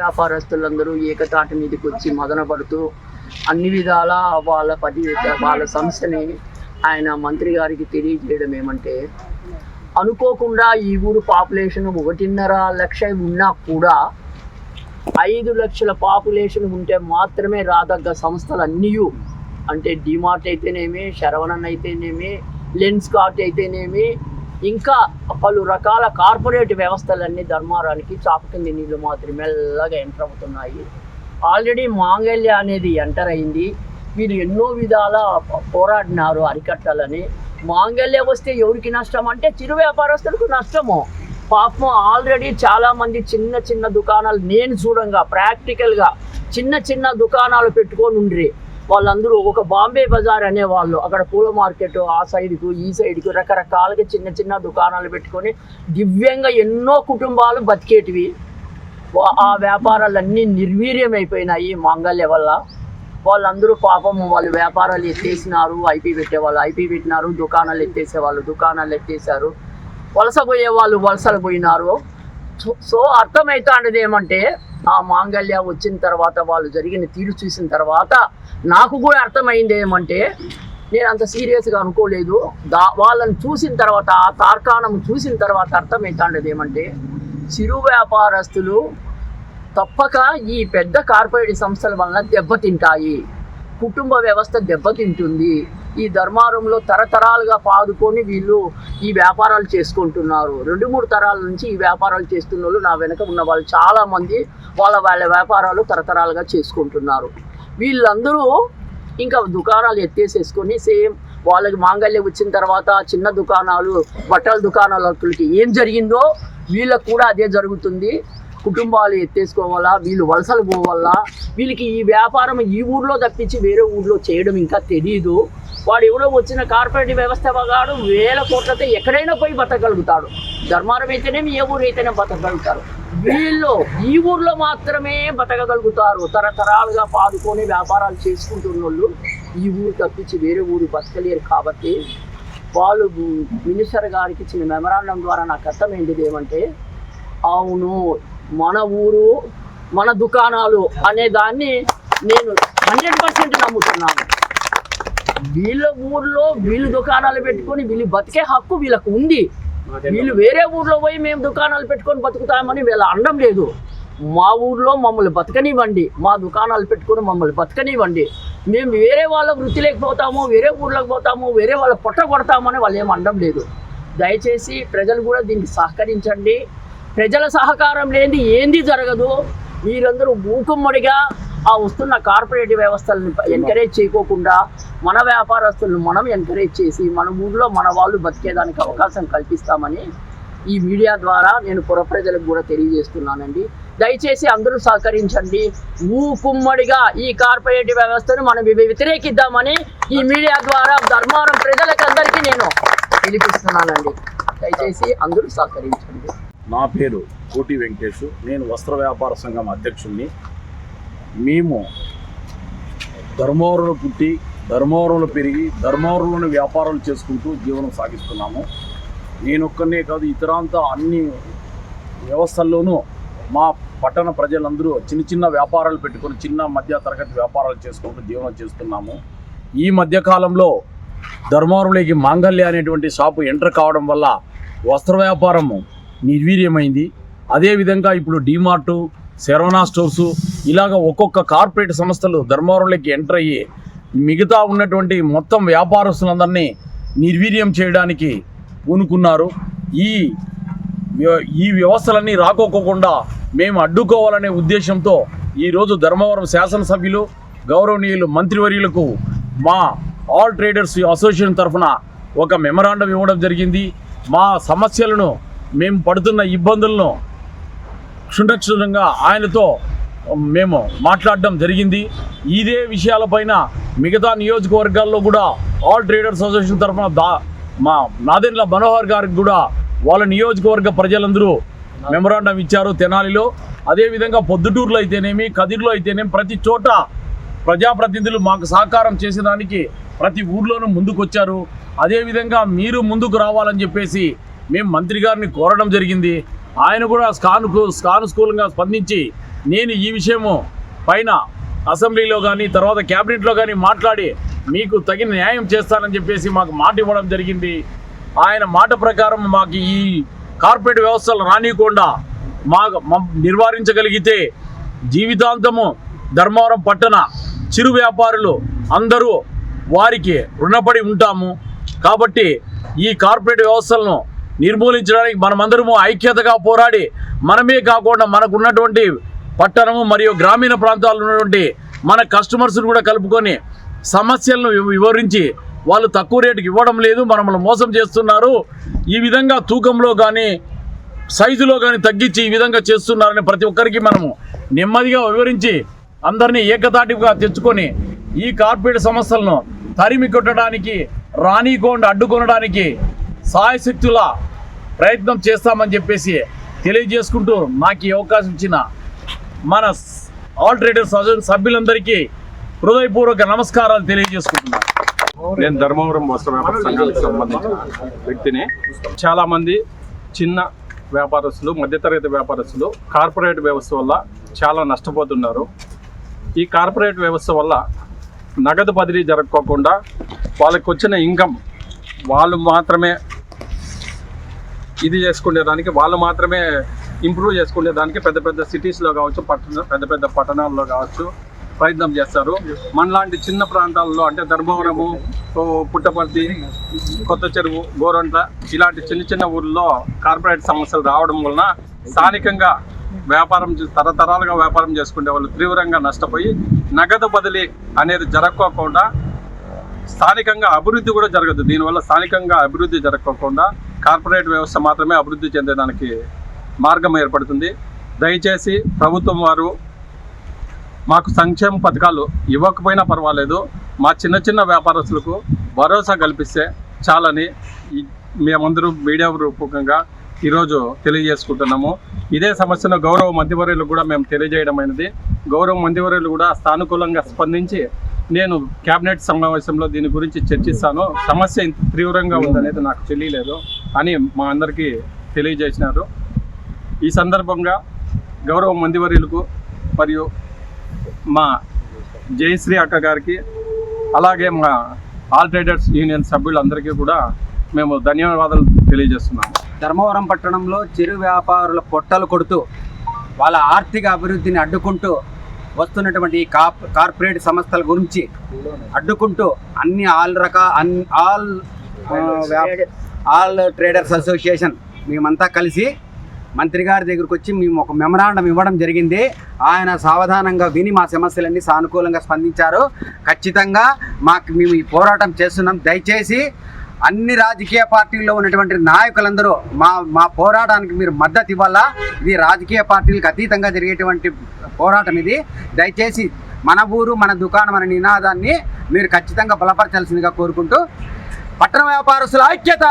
వ్యాపారస్తులందరూ ఏకతాటి మీదకి వచ్చి మదనపడుతూ అన్ని విధాల వాళ్ళ సమస్యని ఆయన మంత్రి గారికి తెలియజేయడం ఏమంటే, అనుకోకుండా ఈ ఊరు పాపులేషన్ 1.5 లక్ష ఉన్నా కూడా 5 లక్షల పాపులేషన్ ఉంటే మాత్రమే రాదగ్గ సంస్థలు అన్నీ, అంటే డిమార్ట్ అయితేనేమి, శరవణన్ అయితేనేమి, లెన్స్ కార్ట్ అయితేనేమి, ఇంకా పలు రకాల కార్పొరేట్ వ్యవస్థలన్నీ ధర్మారానికి చాప కింది నీళ్ళు మాత్రం మెల్లగా ఎంటర్ అవుతున్నాయి. ఆల్రెడీ మాంగళ్య అనేది ఎంటర్ అయింది. వీళ్ళు ఎన్నో విధాల పోరాడినారు అరికట్టాలని. మాంగళ్య వస్తే ఎవరికి నష్టం అంటే చిరు వ్యాపారస్తులకు నష్టము. పాపం ఆల్రెడీ చాలామంది చిన్న చిన్న దుకాణాలు నేను చూడంగా ప్రాక్టికల్గా చిన్న దుకాణాలు పెట్టుకొని ఉండ్రి. వాళ్ళందరూ ఒక బాంబే బజార్ అనేవాళ్ళు, అక్కడ పూల మార్కెట్ ఆ సైడ్కు ఈ సైడ్కు రకరకాలుగా చిన్న దుకాణాలు పెట్టుకొని దివ్యంగా ఎన్నో కుటుంబాలు బతికేటివి. ఆ వ్యాపారాలన్నీ నిర్వీర్యమైపోయినాయి మాంగళ్య వల్ల. వాళ్ళందరూ పాపం వాళ్ళు వ్యాపారాలు ఎత్తేసినారు. ఐపీ పెట్టేవాళ్ళు ఐపీ పెట్టినారు, దుకాణాలు ఎత్తేసేవాళ్ళు దుకాణాలు ఎత్తేసారు, వలస పోయే వాళ్ళు వలసలు పోయినారు. సో అర్థమవుతాండేది ఏమంటే, ఆ మాంగళ్య వచ్చిన తర్వాత వాళ్ళు జరిగిన తీరు చూసిన తర్వాత నాకు కూడా అర్థమైంది ఏమంటే, నేను అంత సీరియస్గా అనుకోలేదు. వాళ్ళని చూసిన తర్వాత, ఆ తార్కాణం చూసిన తర్వాత అర్థమవుతాండేది ఏమంటే, చిరు వ్యాపారస్తులు తప్పక ఈ పెద్ద కార్పొరేట్ సంస్థల వలన దెబ్బతింటాయి, కుటుంబ వ్యవస్థ దెబ్బతింటుంది. ఈ ధర్మారంలో తరతరాలుగా పాదుకొని వీళ్ళు ఈ వ్యాపారాలు చేసుకుంటున్నారు. 2-3 తరాల నుంచి ఈ వ్యాపారాలు చేస్తున్న వాళ్ళు నా వెనక ఉన్న వాళ్ళు చాలామంది వాళ్ళ వ్యాపారాలు తరతరాలుగా చేసుకుంటున్నారు. వీళ్ళందరూ ఇంకా దుకాణాలు ఎత్తేసేసుకొని సేమ్ వాళ్ళకి మాంగళ్యం వచ్చిన తర్వాత చిన్న దుకాణాలు బట్టల దుకాణాలకి ఏం జరిగిందో వీళ్ళకు కూడా అదే జరుగుతుంది. కుటుంబాలు ఎత్తేసుకోవాలా, వీళ్ళు వలసలు పోవాలా, వీళ్ళకి ఈ వ్యాపారం ఈ ఊర్లో తప్పించి వేరే ఊర్లో చేయడం ఇంకా తెలియదు. వాడు ఎవడో వచ్చిన కార్పొరేట్ వ్యవస్థ వాడు 1000 కోట్లతో ఎక్కడైనా పోయి బతకగలుగుతాడు. ధర్మారం అయితేనేమి ఏ ఊరు అయితేనే బతకగలుగుతారు. వీళ్ళు ఈ ఊర్లో మాత్రమే బతకగలుగుతారు. తరతరాలుగా పాదుకొని వ్యాపారాలు చేసుకుంటున్న వాళ్ళు ఈ ఊరు తప్పించి వేరే ఊరు బతకలేరు. కాబట్టి వాళ్ళు మినిస్టర్ గారికి ఇచ్చిన మెమరాండం ద్వారా నాకు అర్థమైంది ఏమంటే, అవును మన ఊరు మన దుకాణాలు అనే దాన్ని నేను 100% నమ్ముతున్నాను. వీళ్ళ ఊర్లో వీళ్ళు దుకాణాలు పెట్టుకొని వీళ్ళు బతికే హక్కు వీళ్ళకు ఉంది. వీళ్ళు వేరే ఊర్లో పోయి మేము దుకాణాలు పెట్టుకొని బతుకుతామని వీళ్ళ అనడం లేదు. మా ఊర్లో మమ్మల్ని బతకనివ్వండి, మా దుకాణాలు పెట్టుకొని మమ్మల్ని బతకనివ్వండి. మేము వేరే వాళ్ళ వృత్తిలోకి పోతాము, వేరే ఊర్లోకి పోతాము, వేరే వాళ్ళ పొట్ట కొడతామని వాళ్ళు ఏం అనడం లేదు. దయచేసి ప్రజలు కూడా దీనికి సహకరించండి. ప్రజల సహకారం లేనిది ఏంది జరగదు. మీరందరూ మూకుమ్మడిగా ఆ వస్తున్న కార్పొరేట్ వ్యవస్థలను ఎంకరేజ్ చేయకోకుండా మన వ్యాపారస్తులను మనం ఎంకరేజ్ చేసి మన ఊళ్ళో మన వాళ్ళు బతికేదానికి అవకాశం కల్పిస్తామని ఈ మీడియా ద్వారా నేను పుర ప్రజలకు కూడా తెలియజేస్తున్నానండి. దయచేసి అందరూ సహకరించండి. మూకుమ్మడిగా ఈ కార్పొరేట్ వ్యవస్థను మనం వ్యతిరేకిద్దామని ఈ మీడియా ద్వారా ధర్మారం ప్రజలకు అందరికీ నేను పిలిపిస్తున్నానండి. దయచేసి అందరూ సహకరించండి. నా పేరు కోటి వెంకటేష్, నేను వస్త్ర వ్యాపార సంఘం అధ్యక్షుడిని. మేము ధర్మవరంలో పుట్టి ధర్మవరంలో పెరిగి ధర్మవరంలోని వ్యాపారాలు చేసుకుంటూ జీవనం సాగిస్తున్నాము. నేనొక్కనే కాదు, ఇతరాంతా అన్ని వ్యవస్థల్లోనూ మా పట్టణ ప్రజలందరూ చిన్న వ్యాపారాలు పెట్టుకొని చిన్న మధ్య తరగతి వ్యాపారాలు చేసుకుంటూ జీవనం చేస్తున్నాము. ఈ మధ్యకాలంలో ధర్మవరంలోకి మాంగళ్య అనేటువంటి షాపు ఎంటర్ కావడం వల్ల వస్త్ర వ్యాపారము నిర్వీర్యమైంది. అదేవిధంగా ఇప్పుడు డిమార్టు, శరవణ స్టోర్సు ఇలాగ ఒక్కొక్క కార్పొరేట్ సంస్థలు ధర్మవరంలోకి ఎంటర్ అయ్యి మిగతా ఉన్నటువంటి మొత్తం వ్యాపారస్తులందరినీ నిర్వీర్యం చేయడానికి పూనుకున్నారు. ఈ వ్యవస్థలన్నీ రాకోకుండా మేము అడ్డుకోవాలనే ఉద్దేశంతో ఈరోజు ధర్మవరం శాసనసభ్యులు గౌరవనీయులు మంత్రివర్యులకు మా ఆల్ ట్రేడర్స్ అసోసియేషన్ తరఫున ఒక మెమరాండం ఇవ్వడం జరిగింది. మా సమస్యలను, మేము పడుతున్న ఇబ్బందులను క్షుణ్ణంగా ఆయనతో మేము మాట్లాడడం జరిగింది. ఇదే విషయాలపైన మిగతా నియోజకవర్గాల్లో కూడా ఆల్ ట్రేడర్స్ అసోసియేషన్ తరఫున మా నాదెండ్ల మనోహర్ గారికి కూడా వాళ్ళ నియోజకవర్గ ప్రజలందరూ మెమరాండం ఇచ్చారు తెనాలిలో. అదేవిధంగా పొద్దుటూరులో అయితేనేమి, కదిర్లో అయితేనేమి ప్రతి చోట ప్రజాప్రతినిధులు మాకు సహకారం చేసేదానికి ప్రతి ఊర్లోనూ ముందుకు వచ్చారు. అదేవిధంగా మీరు ముందుకు రావాలని చెప్పేసి మేము మంత్రి గారిని కోరడం జరిగింది. ఆయన కూడా సానుకూలంగా స్పందించి నేను ఈ విషయము పైన అసెంబ్లీలో కానీ తర్వాత క్యాబినెట్లో కానీ మాట్లాడి మీకు తగిన న్యాయం చేస్తానని చెప్పేసి మాకు మాట ఇవ్వడం జరిగింది. ఆయన మాట ప్రకారం మాకు ఈ కార్పొరేట్ వ్యవస్థలు రానియకుండా నిర్వహించగలిగితే జీవితాంతము ధర్మవరం పట్టణ చిరు వ్యాపారులు అందరూ వారికి రుణపడి ఉంటాము. కాబట్టి ఈ కార్పొరేట్ వ్యవస్థలను నిర్మూలించడానికి మనమందరము ఐక్యతగా పోరాడి మనమే కాకుండా మనకున్నటువంటి పట్టణము మరియు గ్రామీణ ప్రాంతాల్లో ఉన్నటువంటి మన కస్టమర్స్ను కూడా కలుపుకొని సమస్యలను వివరించి వాళ్ళు తక్కువ రేటుకి ఇవ్వడం లేదు, మనల్ని మోసం చేస్తున్నారు, ఈ విధంగా తూకంలో కానీ సైజులో కానీ తగ్గించి ఈ విధంగా చేస్తున్నారని ప్రతి ఒక్కరికి మనము నెమ్మదిగా వివరించి అందరినీ ఏకతాటిగా తెచ్చుకొని ఈ కార్పొరేట్ సంస్థలను తరిమి కొట్టడానికి రానికోండి అడ్డుకొనడానికి సాయశక్తుల ప్రయత్నం చేస్తామని చెప్పేసి తెలియజేసుకుంటూ నాకు ఈ అవకాశం ఇచ్చిన మన ఆల్ ట్రేడర్స్ సభ్యులందరికీ హృదయపూర్వక నమస్కారాలు తెలియజేసుకుంటున్నాను. నేను ధర్మవరం వస్త్ర వ్యాపార సంఘానికి సంబంధించిన వ్యక్తిని. చాలామంది చిన్న వ్యాపారస్తులు, మధ్యతరగతి వ్యాపారస్తులు కార్పొరేట్ వ్యవస్థ వల్ల చాలా నష్టపోతున్నారు. ఈ కార్పొరేట్ వ్యవస్థ వల్ల నగదు బదిలీ జరగకోకుండా వాళ్ళకి వచ్చిన ఇన్కమ్ వాళ్ళు మాత్రమే ఇది చేసుకునేదానికి, వాళ్ళు మాత్రమే ఇంప్రూవ్ చేసుకునేదానికి పెద్ద పెద్ద సిటీస్లో కావచ్చు, పెద్ద పెద్ద పట్టణాల్లో కావచ్చు ప్రయత్నం చేస్తారు. మనలాంటి చిన్న ప్రాంతాల్లో అంటే ధర్మవరము, పుట్టపర్తి, కొత్త చెరువు, గోరంట్ల ఇలాంటి చిన్న చిన్న ఊళ్ళో కార్పొరేట్ సమస్యలు రావడం వలన స్థానికంగా వ్యాపారం తరతరాలుగా వ్యాపారం చేసుకునే వాళ్ళు తీవ్రంగా నష్టపోయి నగదు బదిలీ అనేది జరగకోకుండా స్థానికంగా అభివృద్ధి కూడా జరగదు. దీనివల్ల స్థానికంగా అభివృద్ధి జరగకోకుండా కార్పొరేట్ వ్యవస్థ మాత్రమే అభివృద్ధి చెందేదానికి మార్గం ఏర్పడుతుంది. దయచేసి ప్రభుత్వం వారు మాకు సంక్షేమ పథకాలు ఇవ్వకపోయినా పర్వాలేదు, మా చిన్న చిన్న వ్యాపారస్తులకు భరోసా కల్పిస్తే చాలని మేమందరూ మీడియా రూపకంగా ఈరోజు తెలియజేసుకుంటున్నాము. ఇదే సమస్యను గౌరవ మంత్రివర్యులు కూడా మేము తెలియజేయడమైనది. గౌరవ మంత్రివర్యులు కూడా సానుకూలంగా స్పందించి నేను క్యాబినెట్ సమావేశంలో దీని గురించి చర్చిస్తాను, సమస్య ఇంత తీవ్రంగా ఉందనేది నాకు తెలియలేదు అని మా అందరికీ తెలియజేసినారు. ఈ సందర్భంగా గౌరవ మంత్రివర్యులకు మరియు మా జయశ్రీ అక్క గారికి అలాగే మా ఆల్ ట్రేడర్స్ యూనియన్ సభ్యులందరికీ కూడా మేము ధన్యవాదాలు తెలియజేస్తున్నాము. ధర్మవరం పట్టణంలో చిరు వ్యాపారుల పొట్టలు కొడుతూ వాళ్ళ ఆర్థిక అభివృద్ధిని అడ్డుకుంటూ వస్తున్నటువంటి ఈ కార్పొరేట్ సంస్థల గురించి అడ్డుకుంటూ అన్ని ఆల్ ట్రేడర్స్ అసోసియేషన్ మేమంతా కలిసి మంత్రి గారి దగ్గరకు వచ్చి మేము ఒక మెమరాండం ఇవ్వడం జరిగింది. ఆయన సావధానంగా విని మా సమస్యలన్నీ సానుకూలంగా స్పందించారు. ఖచ్చితంగా మేము ఈ పోరాటం చేస్తున్నాం. దయచేసి అన్ని రాజకీయ పార్టీల్లో ఉన్నటువంటి నాయకులందరూ మా పోరాటానికి మీరు మద్దతు ఇవ్వాలా. ఇది రాజకీయ పార్టీలకు అతీతంగా జరిగేటువంటి పోరాటం ఇది. దయచేసి మన ఊరు మన దుకాణం అనే నినాదాన్ని మీరు ఖచ్చితంగా బలపరచాల్సిందిగా కోరుకుంటూ పట్టణ వ్యాపారస్తుల ఐక్యత.